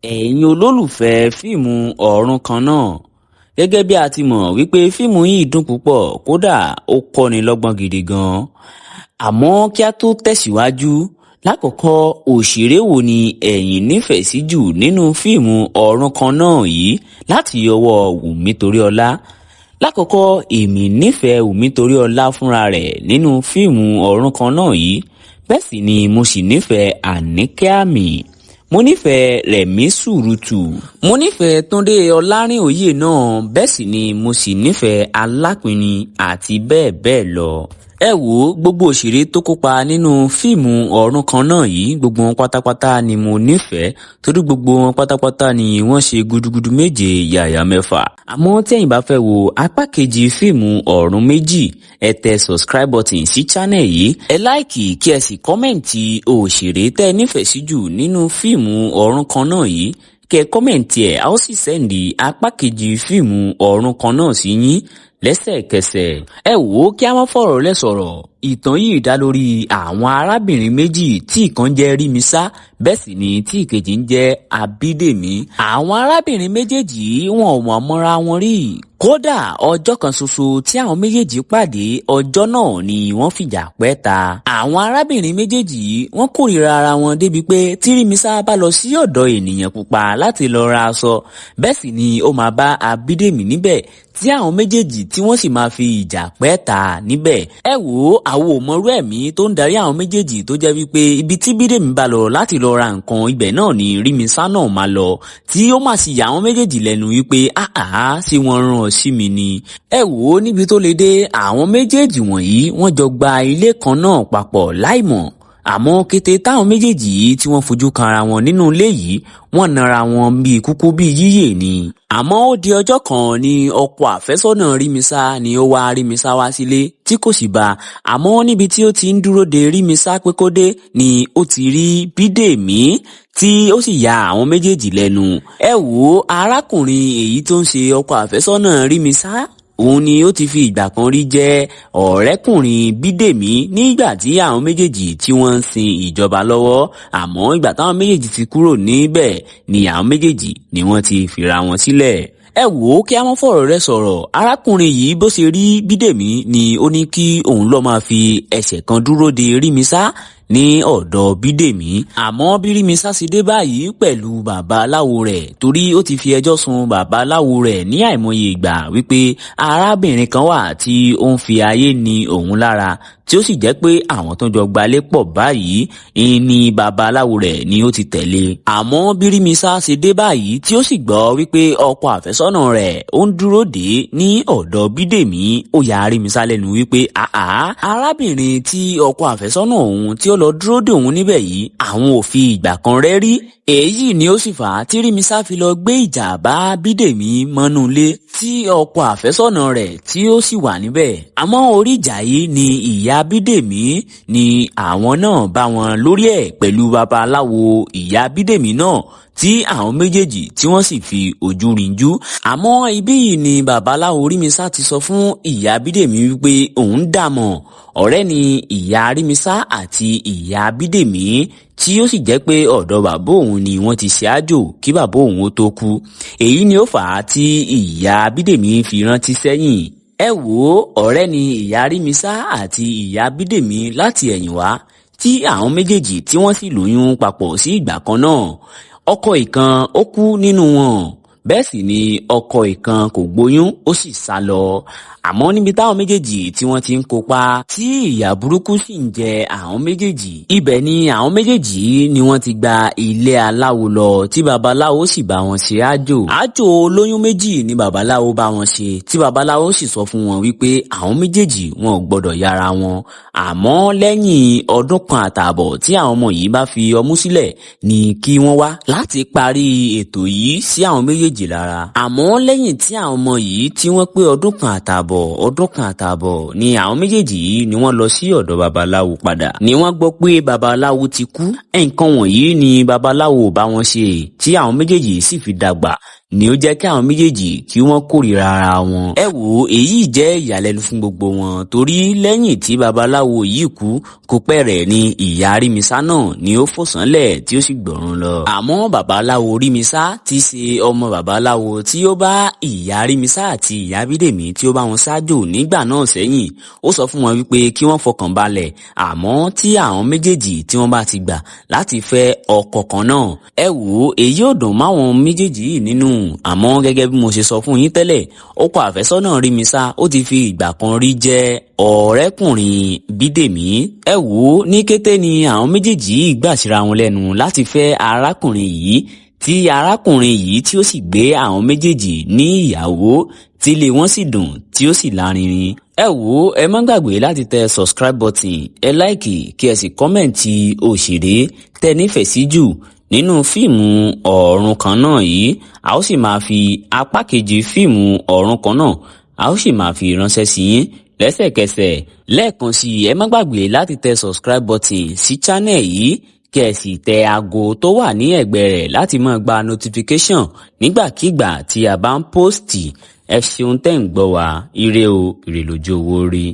Ẹ̀yin olólùfẹ́ fíìmù ọ̀run kan náà, gẹ́gẹ́ bí a ti mọ̀ wípé fíìmù yìí dùn púpọ̀ kódà ó kọ́ni lọ́gbọ́n gidi gan-an. Àmọ́ kí a tó tẹ̀síwájú, lákọ̀ọ́kọ́ òṣèré wo ni ẹ̀yin nífẹ̀ẹ́ sí jù nínú fíìmù ọ̀run kan náà yìí láti ọwọ́ Wùmí Toríọlá? Lákọ̀ọ́kọ́ èmi nífẹ̀ẹ́ Wùmí Toríọlá fúnra rẹ̀ nínú fíìmù ọ̀run kan náà yìí, bẹ́ẹ̀ sì ni mo sì nífẹ̀ẹ́ Àníkẹ́ Àmì. Mo nífẹ̀ẹ́ Rẹ̀mí Sùrùtù. Mo nífẹ̀ẹ́ Túndé Ọlárìnòyè náà, bẹ́ẹ̀ sì ni mo sì nífẹ̀ẹ́ Alápinni àti bẹ́ẹ̀ bẹ́ẹ̀ lọ. Ẹ wò ó, gbogbo òṣèré tó kópa nínú fíìmù ọ̀run kan náà yìí, gbogbo wọn pátápátá ni mo nífẹ̀ẹ́, torí gbogbo wọn pátápátá ni wọ́n ṣe gudugudu méje yàyà mẹ́fà. Àmọ́ tí ẹ̀yin bá fẹ́ wo apá kejì fíìmù ọ̀run méjì, ẹ tẹ subscribe button sí channel yìí, ẹ láìkì kí ẹ sì kọ́mẹ̀ǹtì òṣèré tẹ́ ẹ nífẹ̀ẹ́ sí jù nínú fíìmù ọ̀run kan náà yìí, kẹ́ ẹ kọ́mẹ̀ǹtì ẹ̀, a ó sì sẹ́ndì apá kejì fíìmù ọ̀run kan náà sí yín lẹ́sẹ̀kẹsẹ̀. Ẹ wò ó, kí a má fọ̀rọ̀ lẹ̀ sọ̀rọ̀. Ìtàn yìí dá lórí àwọn arábìnrin méjì tí ìkan jẹ́ Rímisá, bẹ́ẹ̀ sì ni tí ìkejì ń jẹ́ Abídèmí. Àwọn arábìnrin méjèèjì wọn ò mọ̀ mọ́ra wọn rí. Kódà ọjọ́ kan ṣoṣo tí àwọn méjèèjì pàdé, ọjọ́ náà ni wọ́n fìjà pẹ́ ta. Àwọn arábìnrin méjèèjì wọ́n kórìíra ara wọn débi pé tí Rímisá bá lọ sí ọ̀dọ̀ ènìyàn pupa láti lọ ra aṣọ, bẹ́ẹ̀ sì ni ó máa bá Abídèmí níbẹ̀ tí àwọn méjèèjì tí wọ́n sì máa fi ìjà pẹ́ ta níbẹ̀. Ẹ wò ó, àwọn ò mọrú ẹ̀mí tó ń darí àwọn méjèèjì tó jẹ́ wípé ibi tí Bídèmí bá lọ láti lọ ra nǹkan, ibẹ̀ náà ni Rímisá náà máa lọ, tí ó máa sì yà àwọn méjèèjì lẹ́nu wípé àhà ṣé wọ́n rán ọ sí mi ni. Ẹ wò ó, níbi tó le dé, àwọn méjèèjì wọ̀nyí wọ́n jọ gba ilé kan náà papọ̀ láìmọ̀. Àmọ́ kété táwọn méjèèjì yìí tí wọ́n fojú kan ara wọn nínú ilé yìí, wọ́n nara wọn bíi kúkú bíi yíyè ni. Àmọ́ ó di ọjọ́ kan ni ọkọ àfẹ́sọ́nà Rímisá ni ó wá Rímisá wá sílé tí kò sì bá. Àmọ́ níbi tí ó ti ń dúró de Rímisá pé kó dé ni ó ti rí Bídèmí tí ó sì ya àwọn méjèèjì lẹ́nu. Ẹ wò ó, arákùnrin èyí tó ń ṣe ọkọ àfẹ́sọ́nà Rímisá, òun ni ó ti fi ìgbà kan rí jẹ́ ọ̀rẹ́kùnrin Bídèmí nígbà tí àwọn méjèèjì tí wọ́n ń sin ìjọba lọ́wọ́. Àmọ́ ìgbà táwọn méjèèjì ti kúrò níbẹ̀ ni àwọn méjèèjì ni wọ́n ti fira wọn sílẹ̀. Ẹ wò ó, kí a má fọ̀rọ̀ rẹ̀ sọ̀rọ̀. Arákùnrin yìí bó ṣe rí Bídèmí ni ó ní kí òun lọ máa fi ẹsẹ̀ kan dúró de Rímisá ní ọ̀dọ̀ Bídèmí. Àmọ́ bí Rímisá ṣe dé báyìí pẹ̀lú babaláwo rẹ̀, torí ó ti fi ẹjọ́ sun babaláwo rẹ̀ ní àìmọye ìgbà wípé arábìnrin kan wà tí ó ń fi ayé ni òun lára, tí ó sì jẹ́ pé àwọn tó jọ gbalé pọ̀ báyìí ni babaláwo rẹ̀ ni ó ti tẹ̀lé. Àmọ́ bí Rímisá ṣe dé báyìí tí ó sì gbọ́ wípé ọkọ àfẹ́sọ́nà rẹ̀ ó ń dúró dè ní ọ̀dọ̀ Bídèmí, ó ya Rímisá lẹ́nu wípé àá, arábìnrin tí ọkọ àfẹ́sọ́nà òun tí ó lọ dúró dè òun níbẹ̀ yìí, àwọn ò fi ìgbà kan rẹ́ rí. Èyí ni ó sì fà á tí Rímisá fi lọ gbé ìjà bá Bídèmí mọ́nú ilé tí ọkọ àfẹ́sọ́nà rẹ̀ tí ó sì wà níbẹ̀. Àmọ́ orí ìjà yìí ni ìyá Bídèmí ni àwọn náà bá wọn lórí ẹ̀ pẹ̀lú babaláwo ìyá Bídèmí náà tí àwọn méjèèjì tí wọ́n sì fi ojú rinjú. Àmọ́ ibí yìí ni babaláwo Rímisá ti sọ fún ìyá Bídèmí wípé òun dàmọ̀ ọ̀rẹ́ ni ìyá Rímisá àti ìyá Bídèmí, tí ó sì jẹ́ pé ọ̀dọ̀ bàbá òun ni wọ́n ti ṣe àjò kí bàbá òun ó tó kú. Èyí ni ó fà á tí ìyá Bídèmí fi rántí sẹ́yìn. Ẹ wò ó, ọ̀rẹ́ ni ìyá Rímisá àti ìyá Bídèmí láti ẹ̀yìn wá, tí àwọn méjèèjì tí wọ́n sì lóyún papọ̀ sí ìgbà kan náà. Ọkọ ìkan ó kú nínú wọn, bẹ́ẹ̀ sì ni ọkọ ìkan kò gbóyún, ó sì sá lọ. Àmọ́ níbi táwọn méjèèjì tí wọ́n ti ń kópa, tí ìyà burúkú sì ń jẹ àwọn méjèèjì, ibẹ̀ ni àwọn méjèèjì ni wọ́n ti gba ilé aláwo lọ tí babaláwo sì bá wọn ṣe àjò. Àjò olóyún méjì ni babaláwo bá wọn ṣe, tí babaláwo sì sọ fún wọn wípé àwọn méjèèjì wọn ò gbọdọ̀ yára wọn. Àmọ́ lẹ́yìn ọdún kan àtààbọ̀ tí àwọn ọmọ yìí bá fi ọmú sílẹ̀ ni kí wọ́n wá láti parí ètò yìí sí àwọn méjèèjì lára. Àmọ́ lẹ́yìn tí àwọn ọmọ yìí tí wọ́n pé ọdún kan àtààbọ̀ ni àwọn méjèèjì yìí ni wọ́n lọ sí ọ̀dọ̀ babaláwo padà, ni wọ́n gbọ́ pé babaláwo ti kú. Nǹkan wọ̀nyí ni babaláwo bá wọn ṣe tí àwọn méjèèjì sì fi dàgbà ni ó jẹ́ kí àwọn méjèèjì kí wọ́n kórìíra ara wọn. ẹ wò èyí jẹ́ ìyàlẹ́nu fún gbogbo wọn torí lẹ́yìn tí babaláwo yìí kú kò pẹ́ rẹ̀ ni ìyá Arímisá náà ni ó fò sánlẹ̀ tí ó sì gbọ̀run lọ. àmọ́ babaláwo Rímisá tí í ṣe ọmọ babaláwo tí ó bá ìyá Arímisá àti ìyá Bídèmí tí ó bá wọn ṣáájò nígbà náà sẹ́yìn ó sọ fún wọn wípé kí wọ́n fọkàn balẹ̀ àmọ́ tí àwọn méjèèjì tí wọ́n bá ti gbà láti fẹ́ ọkọ kan náà. ẹ wò èyí ò dùn máwọn méjèèjì yìí nínú àmọ́ gẹ́gẹ́ bí mo ṣe sọ fún yín tẹ́lẹ̀ ọkọ àfẹ́sọ́nà Rímisá ó ti fi ìgbà kan rí jẹ́ ọ̀rẹ́kùnrin Bídèmí. ẹ wò ní kété ni àwọn méjèèjì yìí gbà síra wọn lẹ́nu láti fẹ́ arákùnrin yìí tí arákùnrin yìí tí ó sì gbé àwọn méjèèjì ní ìyàwó tí ilé wọn sì dùn tí ó sì lárinrin. ẹ wò ẹ má gbàgbé láti tẹ subscribe button ẹ láìkì kí ẹ sì kọ́mẹ̀ǹtì òṣèré tẹ́ nífẹ̀ẹ́ sí jù nínú fíìmù ọ̀run kan náà yìí. a ó sì máa fi apá kejì fíìmù ọ̀run kan náà a ó sì máa fi ránṣẹ́ sí yín lẹ́sẹ̀kẹsẹ̀. lẹ́ẹ̀kan sí ẹ má gbàgbé láti tẹ subscribe button sí channel yìí kí ẹ sì tẹ aago tó wà ní ẹ̀gbẹ́ rẹ̀ láti máa gba notification nígbàkigbà tí a bá ń póòstì. ẹ ṣeun tẹ́ ń gbọ́ wa ire o ire lójú owó rí.